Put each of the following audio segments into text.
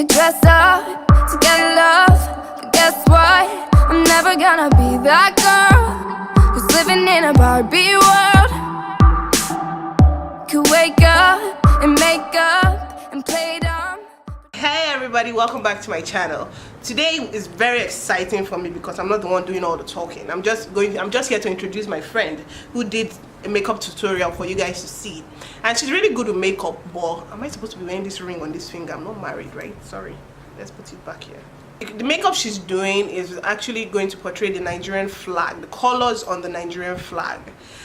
could dress up to get love, but guess what? I'm never gonna be that girl who's living in a Barbie world. Could wake up and make up and play dumb. Hey everybody, welcome back to my channel. Today is very exciting for me because I'm not the one doing all the talking. I'm just here to introduce my friend who did a makeup tutorial for you guys to see. And she's really good with makeup, but am I supposed to be wearing this ring on this finger? I'm not married, right? Sorry. Let's put it back here. The makeup she's doing is actually going to portray the Nigerian flag, the colors on the Nigerian flag.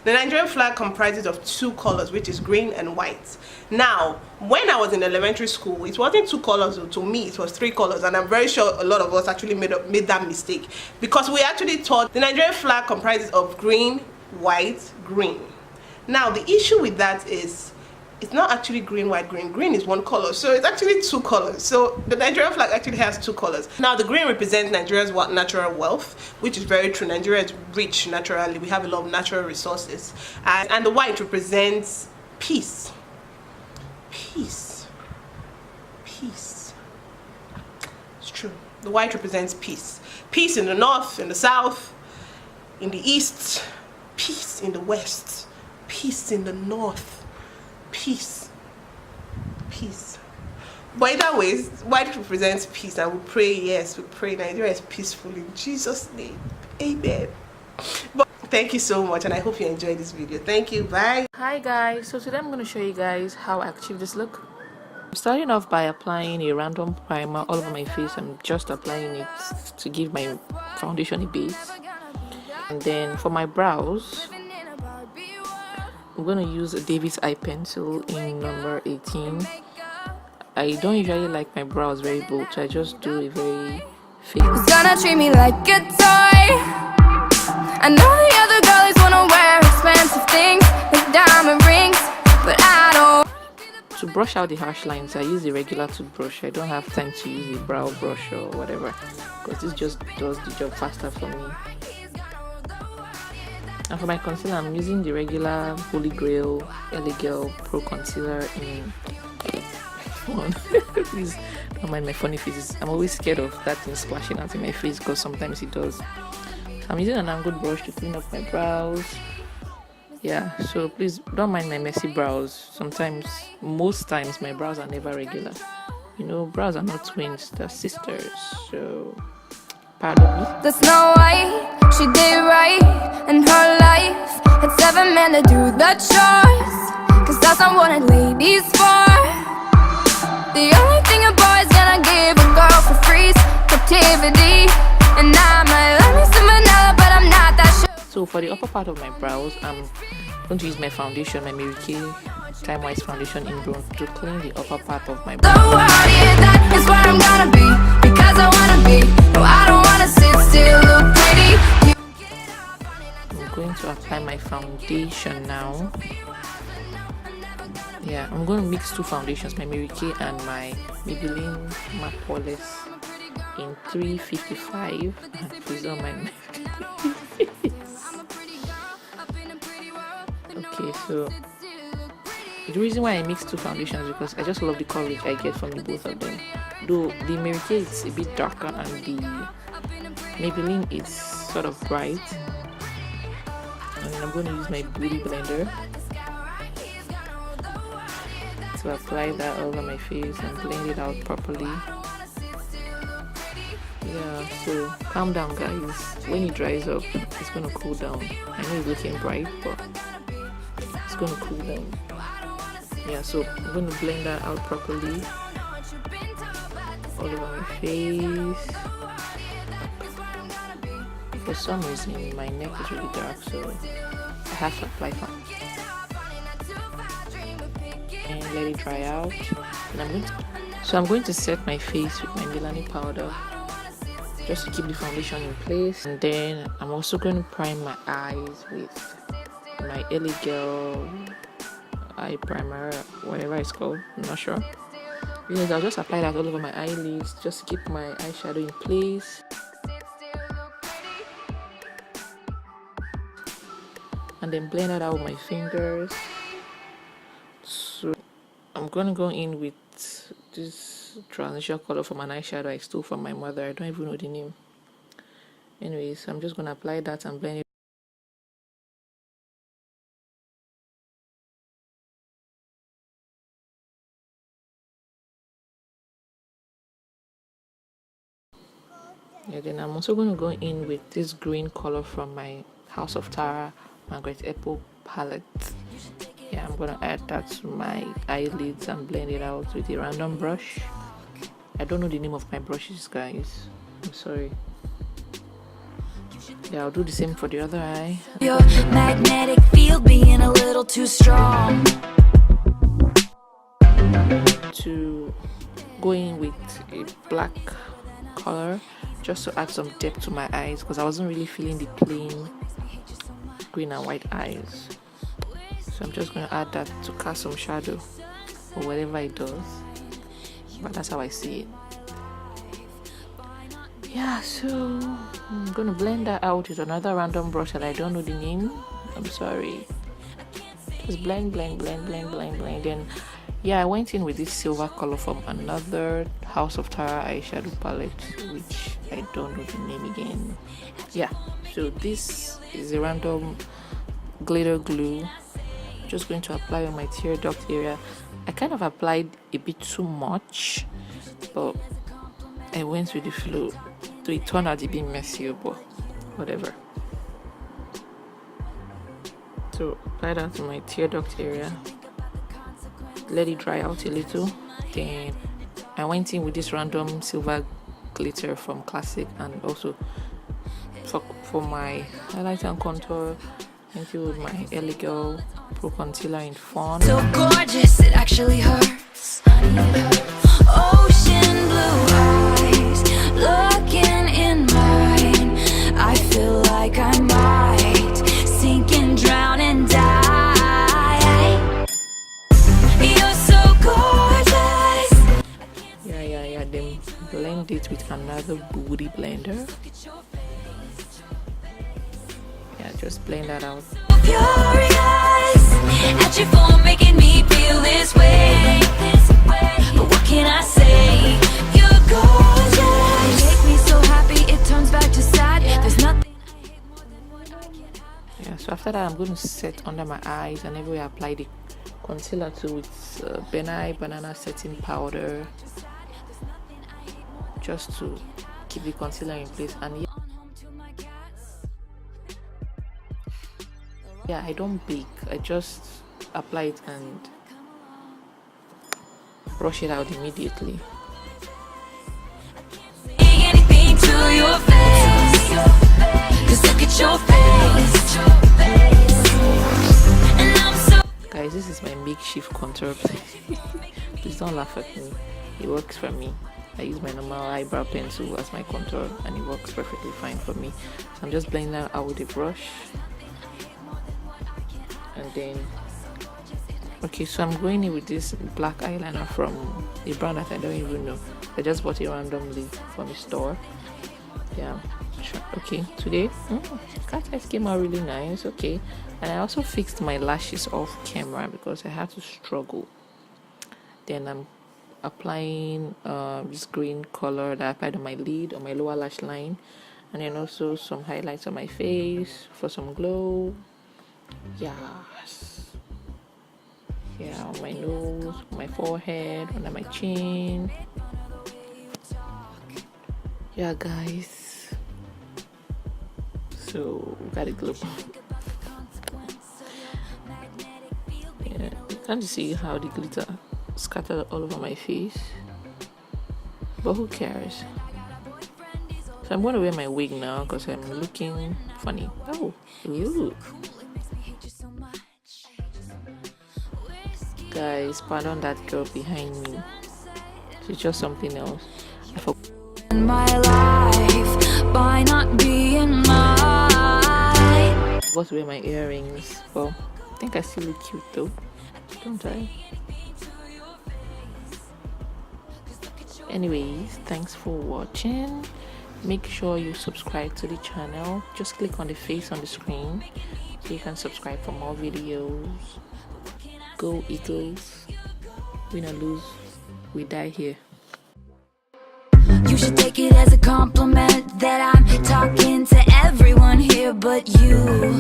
The Nigerian flag comprises of two colors, which is green and white. Now, when I was in elementary school, it wasn't two colors. To me, it was three colors, and I'm very sure a lot of us actually made that mistake because we actually thought the Nigerian flag comprises of green, white, green. Now, the issue with that is it's not actually green, white, green. Green is one color, so it's actually two colors. So the Nigerian flag actually has two colors. Now the green represents Nigeria's natural wealth, which is very true. Nigeria is rich naturally. We have a lot of natural resources. And the white represents peace. Peace. Peace. It's true. The white represents peace. Peace in the north, in the south, in the east. Peace in the west. Peace in the north. Peace. But either ways, white represents peace, and we pray, yes, we pray Nigeria is peaceful in Jesus' name. Amen. But thank you so much, and I hope you enjoyed this video. Thank you. Bye. Hi guys, so today I'm going to show you guys how I achieve this look. I'm starting off by applying a random primer all over my face. I'm just applying it to give my foundation a base. And then for my brows, I'm going to use a David's eye pencil in number 18. I don't usually like my brows very bold, so I just do a very fake. Who's gonna treat me like a toy? I know the other girlies wanna wear expensive things like diamond rings, but I don't. To brush out the harsh lines, I use a regular toothbrush. I don't have time to use a brow brush or whatever, because this just does the job faster for me. And for my concealer, I'm using the regular Holy Grail LA Girl Pro Concealer in one. Please don't mind my funny faces. I'm always scared of that thing splashing out in my face because sometimes it does. So I'm using an angled brush to clean up my brows. Yeah, so please don't mind my messy brows. Most times, my brows are never regular. You know, brows are not twins, they're sisters. So pardon me. The Snow White, she did right in her life. Had 7 men to do the chores, cause that's not what a lady's for. The only thing a boy's gonna give a girl for free is captivity. And I might love me some vanilla, but I'm not that sure. So for the upper part of my brows, I'm going to use my foundation, my Mary Kay Time Wise Foundation in Bronze, to clean the upper part of my brow. So out here, that is where I'm gonna be, because I wanna be. No, I don't wanna sit still, look pretty. I'm going to apply my foundation now. Yeah, I'm going to mix two foundations, my Mary Kay and my Maybelline Matte Poreless in 355. Please don't mind. Okay, so the reason why I mix two foundations is because I just love the coverage I get from the both of them. Though the Mary Kay is a bit darker and the Maybelline is sort of bright. And I'm going to use my beauty blender to apply that all over my face and blend it out properly. Yeah, so calm down guys. When it dries up, it's going to cool down. I know it's looking bright, but it's going to cool down. Yeah, so I'm going to blend that out properly all over my face. For some reason my neck is really dark, so I have to apply foundation and let it dry out. And I'm going to set my face with my Milani powder just to keep the foundation in place. And then I'm also going to prime my eyes with my LA Girl eye primer, whatever it's called, I'm not sure. Because I'll just apply that all over my eyelids just to keep my eyeshadow in place. And then blend that out with my fingers. So I'm gonna go in with this this transition color from an eyeshadow I stole from my mother. I don't even know the name. Anyways, I'm just gonna apply that and blend it. Yeah, then I'm also going to go in with this green color from my House of Tara Margaret Apple palette. Yeah, I'm going to add that to my eyelids and blend it out with a random brush. I don't know the name of my brushes, guys. I'm sorry. Yeah, I'll do the same for the other eye. Your magnetic field being a little too strong. To go in with a black color just to add some depth to my eyes, because I wasn't really feeling the plain green and white eyes. So I'm just going to add that to cast some shadow or whatever it does, but that's how I see it. Yeah, so I'm going to blend that out with another random brush that I don't know the name. I'm sorry. Just blend. Then yeah, I went in with this silver color from another House of Tara eyeshadow palette, which I don't know the name again. Yeah, so this is a random glitter glue. Just going to apply on my tear duct area. I kind of applied a bit too much, but I went with the flow. So it turned out to be messy, but whatever. So apply that to my tear duct area. Let it dry out a little. Then I went in with this random silver glitter from Classic, and also for my highlight and contour, thank you with my LA Girl Pro Concealer in Fawn. So gorgeous, it actually hurts. Ocean blue eyes, looking in mine. I feel like I might sink and drown and die. You're so gorgeous. Yeah. Then blend it with another booty blender. Yeah, just blend that out. Furious at you for making me feel this way. But what can I say? You're gorgeous. You make me so happy, it turns back to sad. There's nothing I hate more than what I can't. Yeah, so after that I'm going to set under my eyes and everywhere I apply the concealer to with Benai Banana Setting Powder, just to keep the concealer in place. And yeah, I don't bake, I just apply it and brush it out immediately. Anything to your face, 'cause look at your face. And I'm so Guys, this is my makeshift contour. Please don't laugh at me, it works for me. I use my normal eyebrow pencil as my contour and it works perfectly fine for me. So I'm just blending that out with a brush. And then okay, so I'm going in with this black eyeliner from a brand that I don't even know. I just bought it randomly from a store. Yeah, okay, today cat eyes came out really nice. Okay, and I also fixed my lashes off camera because I had to struggle. Then I'm applying this green color that I applied on my lid, on my lower lash line, and then also some highlights on my face for some glow. Yes, yeah, on my nose, on my forehead, under my chin. Yeah, guys, so got a glow. Yeah, you can't see how the glitter scattered all over my face, but who cares? So I'm going to wear my wig now because I'm looking funny. Oh, ooh. Guys, pardon that girl behind me, she's just something else. I forgot my life by not being mine. to wear my earrings. Well, I think I still look cute though, don't I? Anyways, thanks for watching. Make sure you subscribe to the channel. Just click on the face on the screen so you can subscribe for more videos. Go Eagles, win or lose, we die here. You should take it as a compliment that I'm talking to everyone here but you.